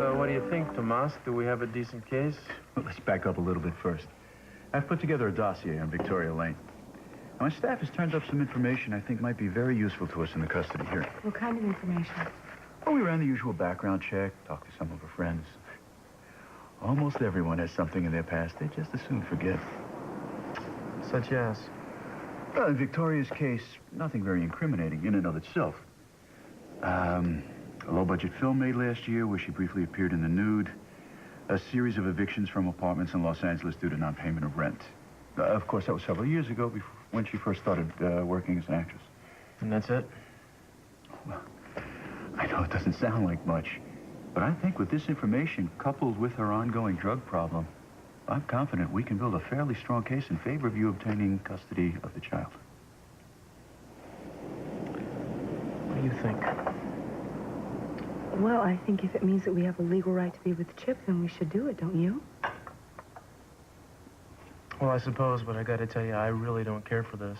What do you think, Tomas? Do we have a decent case? Well, let's back up a little bit first. I've put together a dossier on Victoria Lane. Now, my staff has turned up some information I think might be very useful to us in the custody hearing. What kind of information? Well, we ran the usual background check, talked to some of her friends. Almost everyone has something in their past they just as soon forget. Such as? Well, in Victoria's case, nothing very incriminating in and of itself. A low-budget film made last year where she briefly appeared in the nude. A series of evictions from apartments in Los Angeles due to non-payment of rent. Of course, that was several years ago when she first started working as an actress. And that's it? Well, I know it doesn't sound like much, but I think with this information, coupled with her ongoing drug problem, I'm confident we can build a fairly strong case in favor of you obtaining custody of the child. What do you think? Well, I think if it means that we have a legal right to be with Chip, then we should do it, don't you? Well, I suppose, but I gotta tell you, I really don't care for this.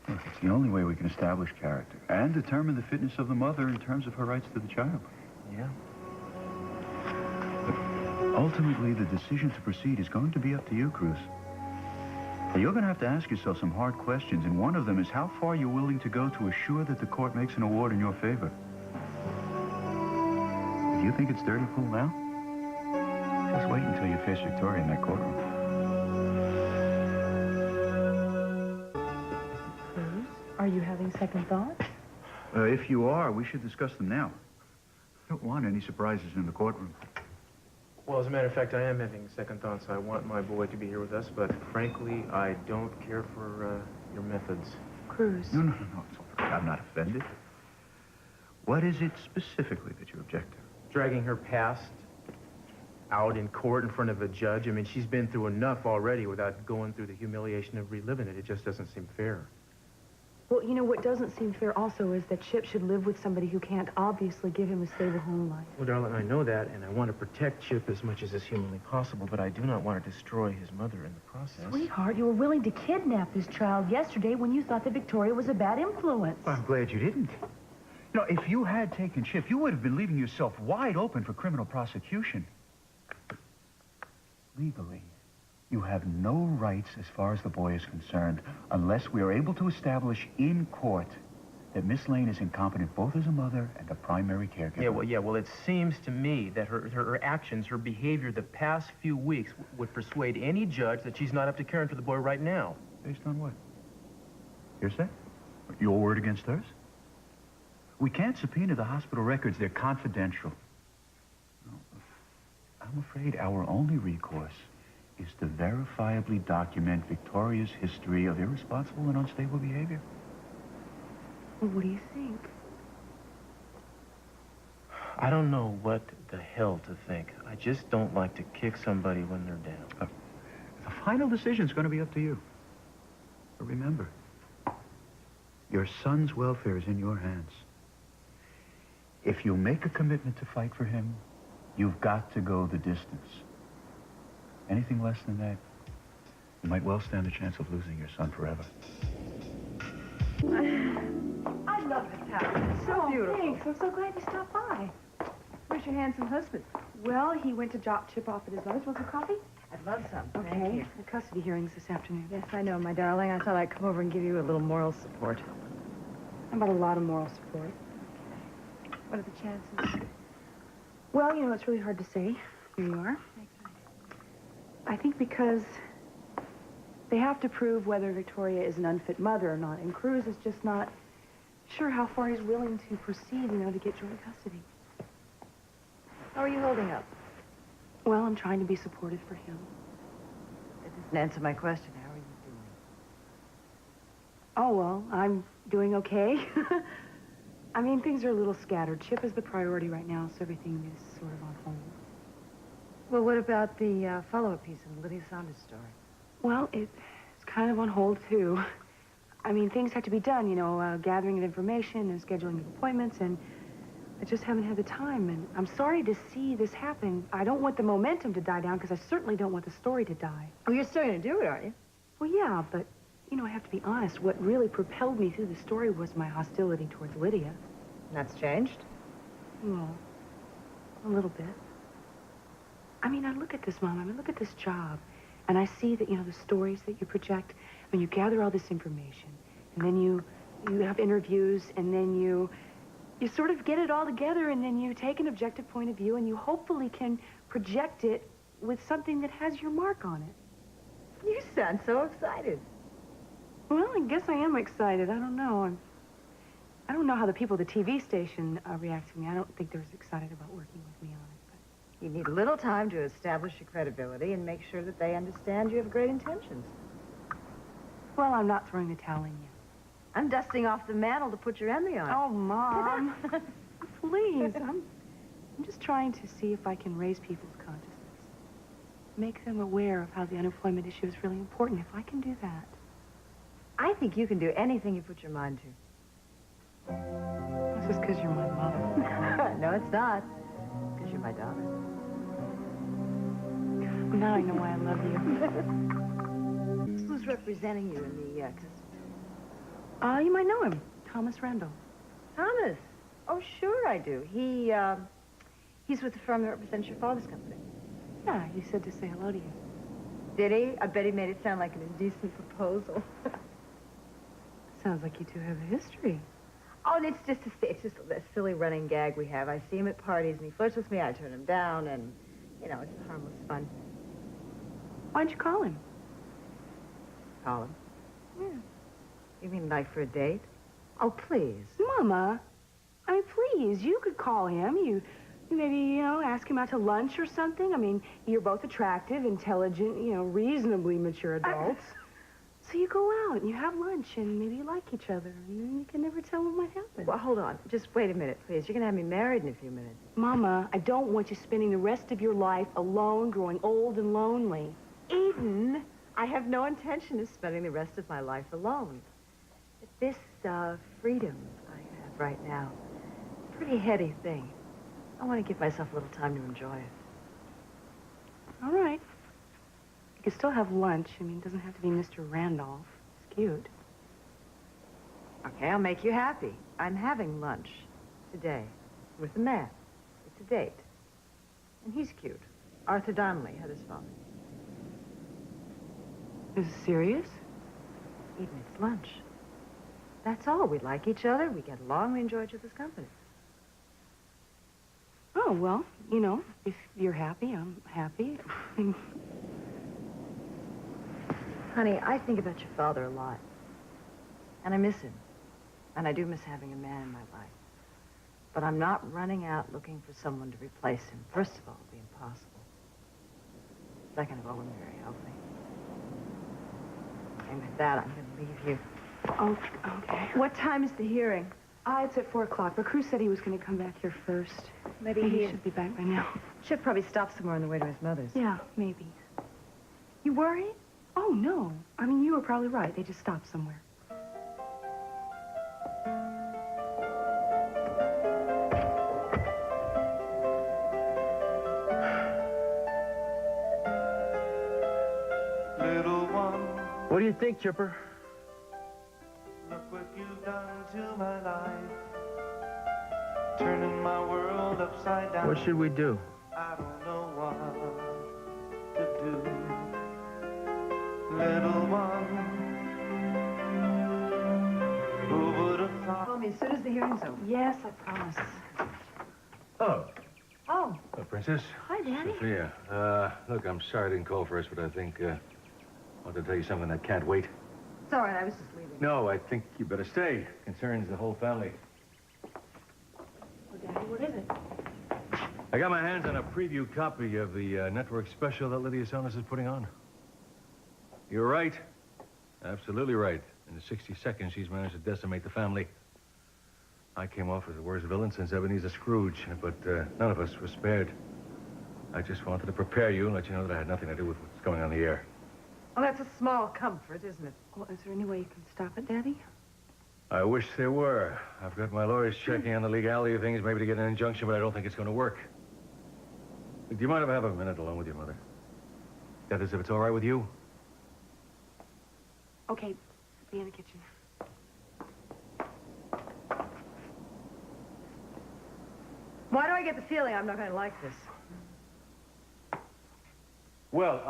Look, it's the only way we can establish character and determine the fitness of the mother in terms of her rights to the child. Yeah. But ultimately, the decision to proceed is going to be up to you, Cruz. Now, you're going to have to ask yourself some hard questions, and one of them is how far you're willing to go to assure that the court makes an award in your favor. If you think it's dirty pool now, just wait until you face Victoria in that courtroom. Cruz, are you having second thoughts? If you are, we should discuss them now. I don't want any surprises in the courtroom. Well, as a matter of fact, I am having second thoughts. I want my boy to be here with us, but frankly, I don't care for your methods. Cruz. No. It's all right. I'm not offended. What is it specifically that you object to? Dragging her past out in court in front of a judge. I mean, she's been through enough already without going through the humiliation of reliving it. It just doesn't seem fair. Well, you know, what doesn't seem fair also is that Chip should live with somebody who can't obviously give him a stable home life. Well, darling, I know that, and I want to protect Chip as much as is humanly possible, but I do not want to destroy his mother in the process. Sweetheart, you were willing to kidnap this child yesterday when you thought that Victoria was a bad influence. Well, I'm glad you didn't. You know, if you had taken Chip, you would have been leaving yourself wide open for criminal prosecution. Legally, you have no rights as far as the boy is concerned unless we are able to establish in court that Miss Lane is incompetent both as a mother and a primary caregiver. Yeah, well, it seems to me that her actions, her behavior the past few weeks would persuade any judge that she's not up to caring for the boy right now. Based on what? Hearsay? Your word against hers? We can't subpoena the hospital records. They're confidential. No, I'm afraid our only recourse is to verifiably document Victoria's history of irresponsible and unstable behavior. Well, what do you think? I don't know what the hell to think. I just don't like to kick somebody when they're down. The final decision's going to be up to you. But remember, your son's welfare is in your hands. If you make a commitment to fight for him, you've got to go the distance. Anything less than that, you might well stand the chance of losing your son forever. I love this house. It's so beautiful. Thanks. I'm so glad you stopped by. Where's your handsome husband? Well, he went to drop Chip off at his mother's. Want some coffee? I'd love some. Okay. Thank you. The custody hearings this afternoon. Yes, I know, my darling. I thought I'd come over and give you a little moral support. How about a lot of moral support? What are the chances? Well, you know, it's really hard to say. Here you are. I think because they have to prove whether Victoria is an unfit mother or not, and Cruz is just not sure how far he's willing to proceed, you know, to get joint custody. How are you holding up? Well, I'm trying to be supportive for him. That doesn't answer my question. How are you doing? Oh, well, I'm doing okay. I mean, things are a little scattered. Chip is the priority right now, so everything is sort of on hold. Well, what about the follow-up piece in Lydia Saunders' story? Well, it's kind of on hold, too. I mean, things have to be done, you know, gathering of information and scheduling of appointments, and I just haven't had the time, and I'm sorry to see this happen. I don't want the momentum to die down, because I certainly don't want the story to die. Oh, you're still going to do it, aren't you? Well, yeah, but, you know, I have to be honest. What really propelled me through the story was my hostility towards Lydia. That's changed? Well, a little bit. I mean, I look at this, Mom. I mean, look at this job. And I see that, you know, the stories that you project, when you gather all this information, and then you have interviews, and then you sort of get it all together, and then you take an objective point of view, and you hopefully can project it with something that has your mark on it. You sound so excited. Well, I guess I am excited. I don't know. I don't know how the people at the TV station react to me. I don't think they're as excited about working with me on it. You need a little time to establish your credibility and make sure that they understand you have great intentions. Well, I'm not throwing the towel in yet. I'm dusting off the mantle to put your Emmy on. Oh, Mom. Please. I'm just trying to see if I can raise people's consciousness. Make them aware of how the unemployment issue is really important. If I can do that. I think you can do anything you put your mind to. This is because you're my mother. No, it's not. Because you're my daughter. Now I know why I love you. Who's representing you in the custody? You might know him. Thomas Randall. Thomas. Oh, sure I do. He's with the firm that represents your father's company. Yeah, he said to say hello to you. Did he? I bet he made it sound like an indecent proposal. Sounds like you two have a history. Oh, and it's just a silly running gag we have. I see him at parties, and he flirts with me. I turn him down, and, you know, it's harmless fun. Why'd you call him? Call him? Yeah. You mean like for a date? Oh, please. Mama, I mean, please, you could call him. You maybe, you know, ask him out to lunch or something. I mean, you're both attractive, intelligent, you know, reasonably mature adults. So you go out and you have lunch and maybe you like each other. And then you can never tell what might happen. Well, hold on. Just wait a minute, please. You're going to have me married in a few minutes. Mama, I don't want you spending the rest of your life alone, growing old and lonely. Eden, I have no intention of spending the rest of my life alone. But this freedom I have right now, it's a pretty heady thing. I want to give myself a little time to enjoy it. All right. You can still have lunch. I mean, it doesn't have to be Mr. Randolph. It's cute. Okay, I'll make you happy. I'm having lunch today with a man. It's a date. And he's cute. Arthur Donnelly, Heather's father. Is it serious? Eden, it's lunch. That's all. We like each other. We get along. We enjoy each other's company. Oh, well, you know, if you're happy, I'm happy. Honey, I think about your father a lot. And I miss him. And I do miss having a man in my life. But I'm not running out looking for someone to replace him. First of all, it would be impossible. Second of all, we're very healthy. And with that, I'm going to leave you. Oh, okay. What time is the hearing? It's at 4 o'clock, but Cruz said he was going to come back here first. Maybe he he should be back by now. should probably stop somewhere on the way to his mother's. Yeah, maybe. You worried? Oh, no. I mean, you were probably right. They just stopped somewhere. Little one, What do you think, Chipper? look what you've done to my life. Turning my world upside down. What should we do? I don't know what to do. Little one, who would have thought? Call me as soon as the hearing's over. Yes, I promise. Oh, Oh, Princess. hi, Daddy. Sophia. Look, I'm sorry I didn't call first, but I think, I want to tell you something that can't wait. It's all right. I was just leaving. No, I think you better stay. Concerns the whole family. Well, Daddy, what is it? I got my hands on a preview copy of the network special that Lydia Sonis is putting on. You're right. Absolutely right. In the 60 seconds, she's managed to decimate the family. I came off as the worst villain since Ebenezer Scrooge, but none of us were spared. I just wanted to prepare you and let you know that I had nothing to do with what's going on in the air. Well, that's a small comfort, isn't it? Well, is there any way you can stop it, Daddy? I wish there were. I've got my lawyers checking on the legality of things, maybe to get an injunction, but I don't think it's going to work. Do you mind if I have a minute alone with your mother? That is, if it's all right with you? Okay, be in the kitchen. Why do I get the feeling I'm not going to like this? Well,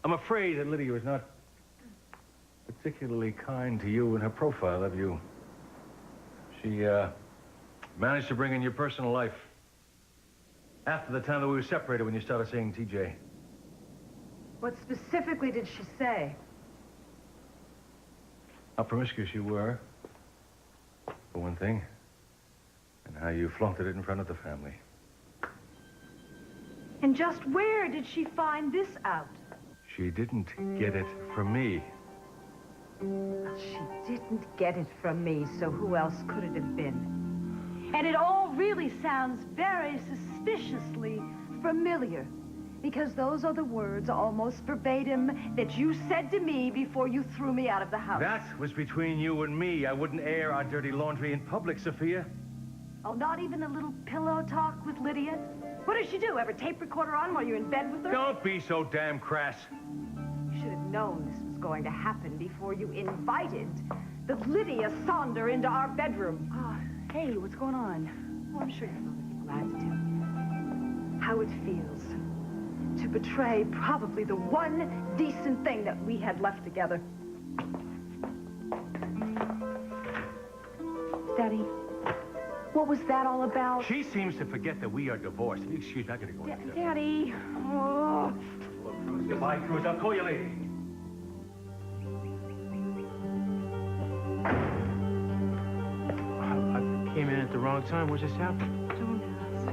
I'm afraid that Lydia was not particularly kind to you in her profile of you. She, managed to bring in your personal life after the time that we were separated when you started seeing TJ. What specifically did she say? How promiscuous you were, for one thing, and how you flaunted it in front of the family. And just where did she find this out? She didn't get it from me. Well, she didn't get it from me, so who else could it have been? And it all really sounds very suspiciously familiar, because those are the words almost verbatim that you said to me before you threw me out of the house. That was between you and me. I wouldn't air our dirty laundry in public, Sophia. Oh, not even a little pillow talk with Lydia? What does she do? Have her tape recorder on while you're in bed with her? Don't be so damn crass. You should have known this was going to happen before you invited the Lydia Sonder into our bedroom. Hey, what's going on? Oh, I'm sure your mother would be glad to tell you how it feels to betray probably the one decent thing that we had left together. Daddy, what was that all about? She seems to forget that we are divorced. Excuse me, I gotta go. Daddy. Oh. Goodbye, Cruz. I'll call you later. I came in at the wrong time. What just happened? Don't ask.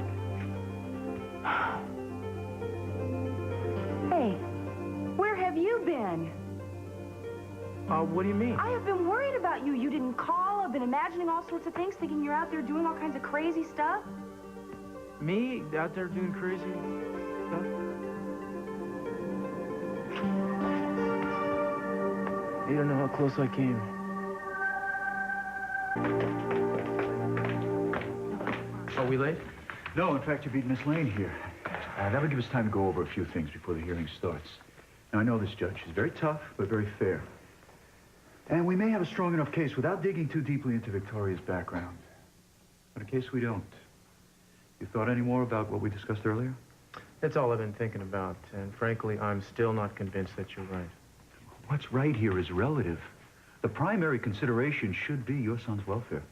Hey, where have you been? What do you mean? I have been worried about you. You didn't call. I've been imagining all sorts of things, thinking you're out there doing all kinds of crazy stuff. Me? Out there doing crazy stuff? You don't know how close I came. Are we late? No, in fact, you beat Miss Lane here. That would give us time to go over a few things before the hearing starts. Now, I know this judge. She's very tough, but very fair. And we may have a strong enough case without digging too deeply into Victoria's background. But in case we don't, you thought any more about what we discussed earlier? That's all I've been thinking about, and frankly, I'm still not convinced that you're right. What's right here is relative. The primary consideration should be your son's welfare.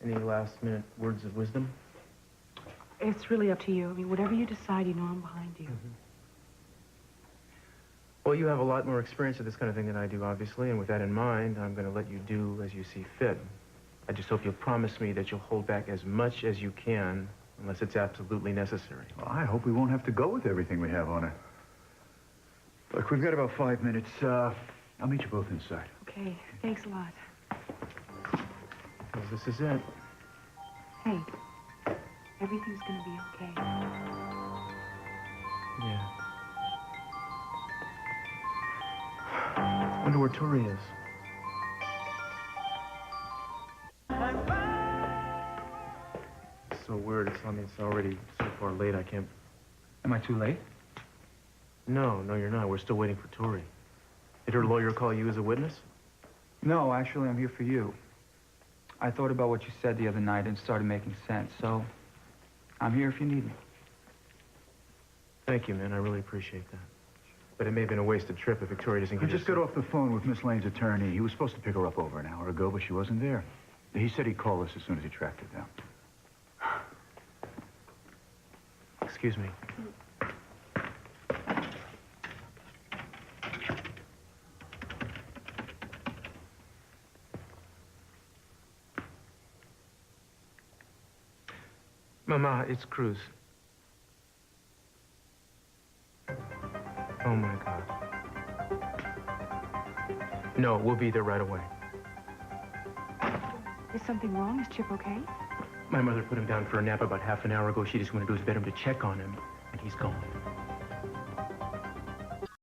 Any last-minute words of wisdom? It's really up to you. I mean, whatever you decide, you know I'm behind you. Well, you have a lot more experience with this kind of thing than I do, obviously, and with that in mind, I'm going to let you do as you see fit. I just hope you'll promise me that you'll hold back as much as you can, unless it's absolutely necessary. Well, I hope we won't have to go with everything we have on it. Look, we've got about 5 minutes. I'll meet you both inside. Okay, thanks a lot. Well, this is it. Hey, everything's gonna be okay. Yeah. Wonder where Tori is. It's so weird. It's already so far late. I can't. Am I too late? No, you're not. We're still waiting for Tori. Did her lawyer call you as a witness? No, actually, I'm here for you. I thought about what you said the other night and it started making sense, so I'm here if you need me. Thank you, man. I really appreciate that. But it may have been a wasted trip if Victoria doesn't I get just got off the phone with Miss Lane's attorney. He was supposed to pick her up over an hour ago, but she wasn't there. He said he'd call us as soon as he tracked her down. Excuse me. Mama, it's Cruz. Oh, my God. No, we'll be there right away. Is something wrong? Is Chip okay? My mother put him down for a nap about half an hour ago. She just went into his bedroom to check on him, and he's gone.